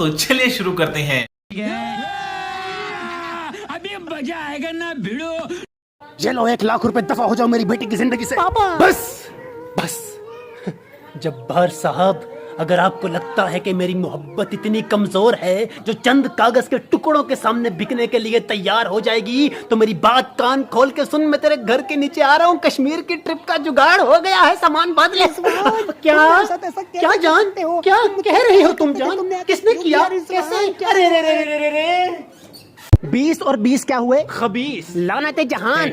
तो चलिए शुरू करते हैं। अभी मजा आएगा ना भिड़ो। ये लो 1,00,000 रुपए, दफा हो जाओ मेरी बेटी की जिंदगी से। पापा। बस जब्बार साहब, अगर आपको लगता है कि मेरी मोहब्बत इतनी कमजोर है जो चंद कागज के टुकड़ों के सामने बिकने के लिए तैयार हो जाएगी, तो मेरी बात कान खोल के सुन। मैं तेरे घर के नीचे आ रहा हूँ, कश्मीर की ट्रिप का जुगाड़ हो गया है, सामान बांध ले। क्या जान, क्या कह रही हो तुम जान? किसने किया, कैसे? अरे रे रे रे रे रे 20 और 20 क्या हुए? खबीस। लानते जहान।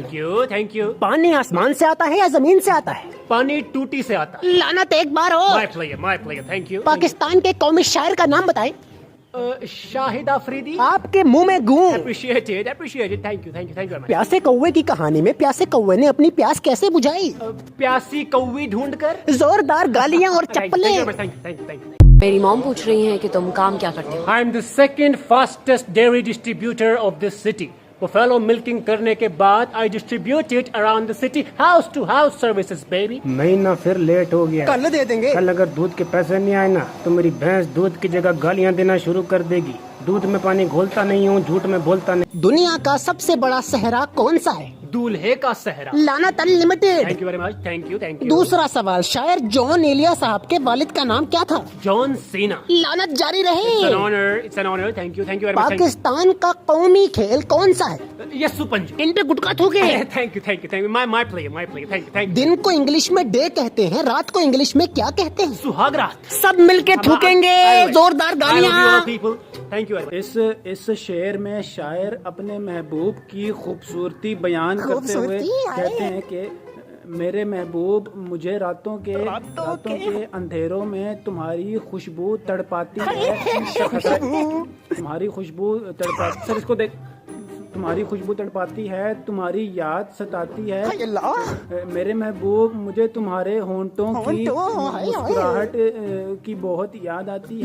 Thank you. पानी आसमान से आता है या जमीन से आता है? पानी टूटी से आता है। लानत एक बार हो। My player, thank you. Pakistan के कौमी शायर का नाम बताएं। शाहिद अफरीदी। आपके मुंह में गूं। Appreciated, thank you. प्यासे कौवे की कहानी में प्यासे कौवे ने अपनी प्यास कैसे बुझाई? प्यासी कौवी ढूंढकर। जोरदार गालियां और चप्पलें। मेरी मॉम पूछ रही है कि तुम काम क्या करते हो? I am the second fastest dairy distributor of this city. Buffalo milking करने के बाद I distribute it around the city, house to house services baby. महीना फिर लेट हो गया। कल दे देंगे। कल अगर दूध के पैसे नहीं आए ना तो मेरी भैंस दूध की जगह गालियां देना शुरू कर देगी। दूध में पानी घोलता नहीं हूँ, झूठ में बोलता नहीं। दुनिया का सबसे बड़ा सहरा कौन सा है? दूल्हे का सहरा। लानत unlimited. Thank you very much, thank you. दूसरा सवाल, शायर जॉन एलिया साहब के वालिद का नाम क्या था? John Cena. लानत जारी रहे। It's an honour, thank you very much. Pakistan का कौमी खेल कौन सा है? यस्सु पंजू। इन पे गुटका थूके। Thank you. My player, thank you. दिन को इंग्लिश में डे कहते हैं, रात को इंग्लिश में क्या कहते हैं? सुहाग रात। सब मिलके थूकेंगे जोरदार गालियां। Thank you. इस शेर में शायर अपने महबूब की खूबसूरती बयान करते हुए कहते हैं कि मेरे महबूब, मुझे रातों के अंधेरों में तुम्हारी खुशबू तड़पाती है। तुम्हारी खुशबू तड़पाती, सर इसको देख। तुम्हारी खुशबू तड़पाती है, तुम्हारी याद सताती है। मेरे महबूब, मुझे तुम्हारे होंठों की मुस्कुराहट की बहुत याद आती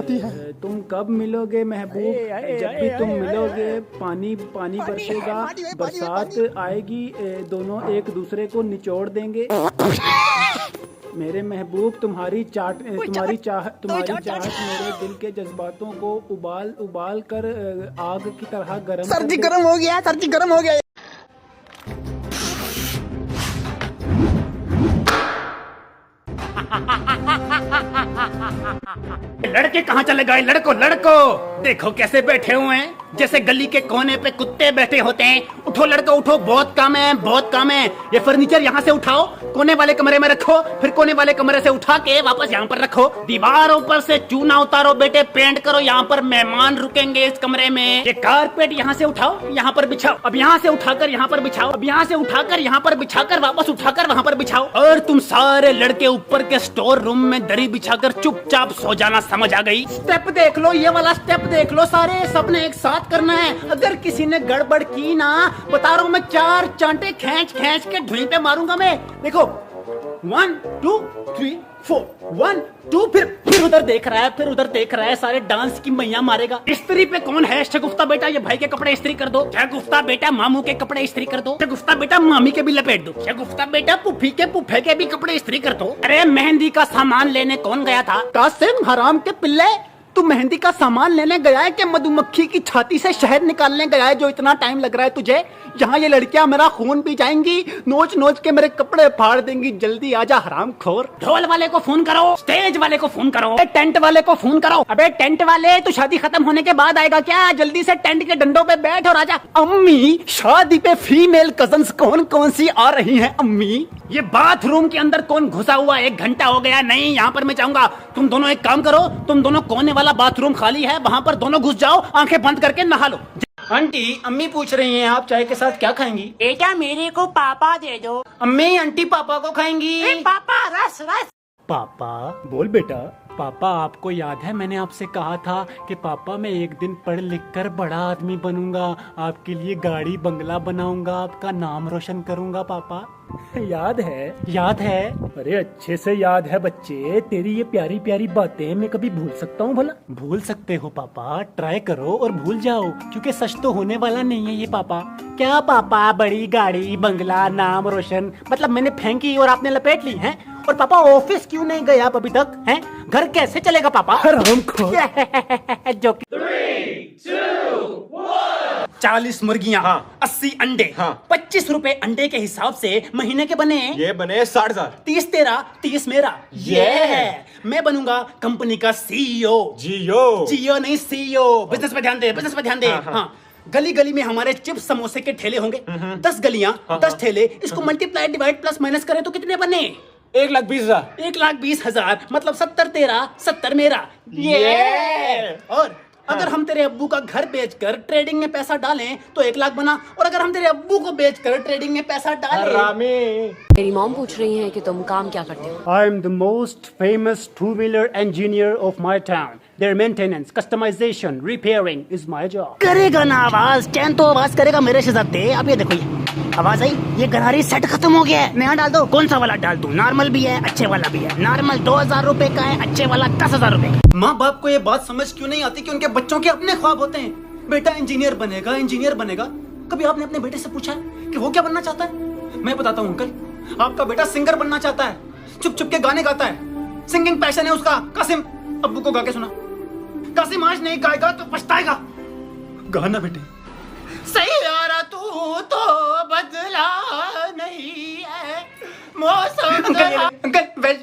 है। तुम कब मिलोगे महबूब? जब भी तुम मिलोगे पानी बरसेगा, बरसात आएगी, दोनों एक दूसरे को निचोड़ देंगे। मेरे महबूब, तुम्हारी चाहत मेरे दिल के जज्बातों को उबाल कर आग की तरह गर्म। सर जी गर्म हो गया। लड़के कहाँ चले गए? लड़को देखो कैसे बैठे हुए हैं, जैसे गली के कोने पे कुत्ते बैठे होते हैं। उठो लड़को उठो, बहुत काम है। ये फर्नीचर यहाँ से उठाओ, कोने वाले कमरे में रखो, फिर कोने वाले कमरे से उठा के वापस यहाँ पर रखो। दीवारों पर से चूना उतारो बेटे, पेंट करो, यहाँ पर मेहमान रुकेंगे इस कमरे में। ये कारपेट यहाँ से उठाओ, यहाँ पर बिछाओ, अब यहाँ से उठाकर यहाँ पर बिछाओ, अब यहाँ से उठाकर यहाँ पर बिछाकर वापस उठाकर वहाँ पर बिछाओ। और तुम सारे लड़के ऊपर के स्टोर रूम में दरी बिछाकर चुपचाप सो जाना, समझ आ गई? स्टेप देख लो, ये वाला स्टेप देख लो, सारे सबने एक साथ करना है। अगर किसी ने गड़बड़ की ना, बता रहा हूँ मैं, 4 चांटे खींच के ढूंढ पे मारूंगा मैं। देखो 1 2 3 4 1 2, फिर उधर देख रहा है, सारे डांस की मैया मारेगा। इस्त्री पे कौन है? शगुफ्ता बेटा, ये भाई के कपड़े इस्त्री कर दो। शगुफ्ता बेटा, मामू के कपड़े इस्त्री कर दो। शगुफ्ता बेटा, मामी के भी लपेट दो। शगुफ्ता बेटा, पुफे के भी कपड़े इस्त्री कर दो। अरे मेहंदी का सामान लेने कौन गया था? कासिम हराम के पिल्ले, तू मेहंदी का सामान लेने गया है कि मधुमक्खी की छाती से शहद निकालने गया है जो इतना टाइम लग रहा है तुझे? यहाँ ये लड़कियां मेरा खून पी जाएंगी, नोच के मेरे कपड़े फाड़ देंगी। जल्दी आजा हरामखोर। ढोल वाले को फोन करो, स्टेज वाले को फोन करो, टेंट वाले को फोन करो। अबे टेंट वाले, तू शादी खत्म होने के बाद आएगा क्या? जल्दी से टेंट के डंडों पे बैठ और आजा। अम्मी, शादी पे फीमेल कजन्स कौन सी आ रही हैं अम्मी? ये बाथरूम के अंदर कौन घुसा हुआ? 1 घंटा हो गया, नहीं यहाँ पर मैं जाऊंगा। तुम दोनों एक काम करो, तुम दोनों कोने वाला बाथरूम खाली है, वहाँ पर दोनों घुस जाओ, आंखें बंद करके नहा लो। आंटी, अम्मी पूछ रही हैं आप चाय के साथ क्या खाएंगी? बेटा मेरे को पापा दे दो। अम्मी, आंटी पापा को खाएंगी। पापा रस। पापा बोल बेटा। पापा, आपको याद है मैंने आपसे कहा था कि पापा मैं एक दिन पढ़ लिख कर बड़ा आदमी बनूंगा, आपके लिए गाड़ी बंगला बनाऊंगा, आपका नाम रोशन करूंगा पापा। याद है? याद है। अरे अच्छे से याद है बच्चे, तेरी ये प्यारी प्यारी बातें मैं कभी भूल सकता हूँ भला? भूल सकते हो पापा, ट्राई करो और भूल जाओ, क्योंकि सच तो होने वाला नहीं है ये पापा। क्या पापा, बड़ी गाड़ी बंगला नाम रोशन, मतलब मैंने फेंकी और आपने लपेट ली है? और पापा ऑफिस क्यों नहीं गए आप अभी तक हैं? घर कैसे चलेगा पापा? जो 40 मुर्गियां, हाँ। 80 अंडे, हाँ। 25 रुपए अंडे के हिसाब से महीने के बने ये बने 60,000। 30 तेरा 30 मेरा। मैं बनूंगा कंपनी का सीईओ। जियो नहीं सीईओ। बिजनेस पे ध्यान दे, बिजनेस पे ध्यान दे। हाँ, गली गली में हमारे चिप्स समोसे के ठेले होंगे। 10 गलियां, 10 ठेले। इसको मल्टीप्लाई डिवाइड प्लस माइनस करें तो कितने बने? 1,20,000। 1,20,000 मतलब 70 तेरा 70 मेरा। और अगर हम तेरे अब्बू का घर बेचकर ट्रेडिंग में पैसा डालें तो 1 लाख बना। और अगर हम तेरे अब्बू को बेचकर ट्रेडिंग में पैसा डालें। मेरी मॉम पूछ रही है कि तुम काम क्या करते हो। I am the most famous two-wheeler engineer of my town. Their maintenance, customization, repairing is my job. करेगा ना आवाज, चैन तो आवाज करेगा मेरे शहजादे। अब ये देखो, ये आवाज आई, ये गरारी सेट खत्म हो गया है। नया डाल दो। कौन सा वाला डाल दूं? नॉर्मल भी है, अच्छे वाला भी है। नॉर्मल 2,000 रुपए का है, अच्छे वाला 10,000 रुपए का। माँ बाप को ये बात समझ क्यों नहीं आती कि उनके बच्चों के अपने ख्वाब होते हैं। बेटा इंजीनियर बनेगा, इंजीनियर बनेगा। कभी आपने अपने बेटे से पूछा है कि वो क्या बनना चाहता है? मैं बताता हूँ अंकल, आपका बेटा सिंगर बनना चाहता है। चुप चुप के गाने गाता है, सिंगिंग पैशन है उसका। कासिम, अब्बू को गा के सुना। कासिम आज नहीं गाएगा तो पछताएगा। गाना बेटे। सही यारा तू तो बदला नहीं है मौसम। अंकल वेल,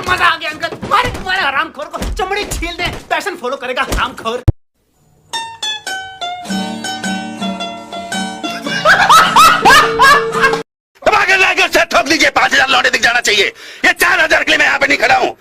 मजा आ गया अंकल। मारे मारे हरामखोर को चमड़ी छील दे। पैशन फॉलो करेगा हरामखोर। ठोक दीजिए। 5,000 लौटे दिख जाना चाहिए। ये 4,000 के लिए मैं यहाँ पे नहीं खड़ा हूँ।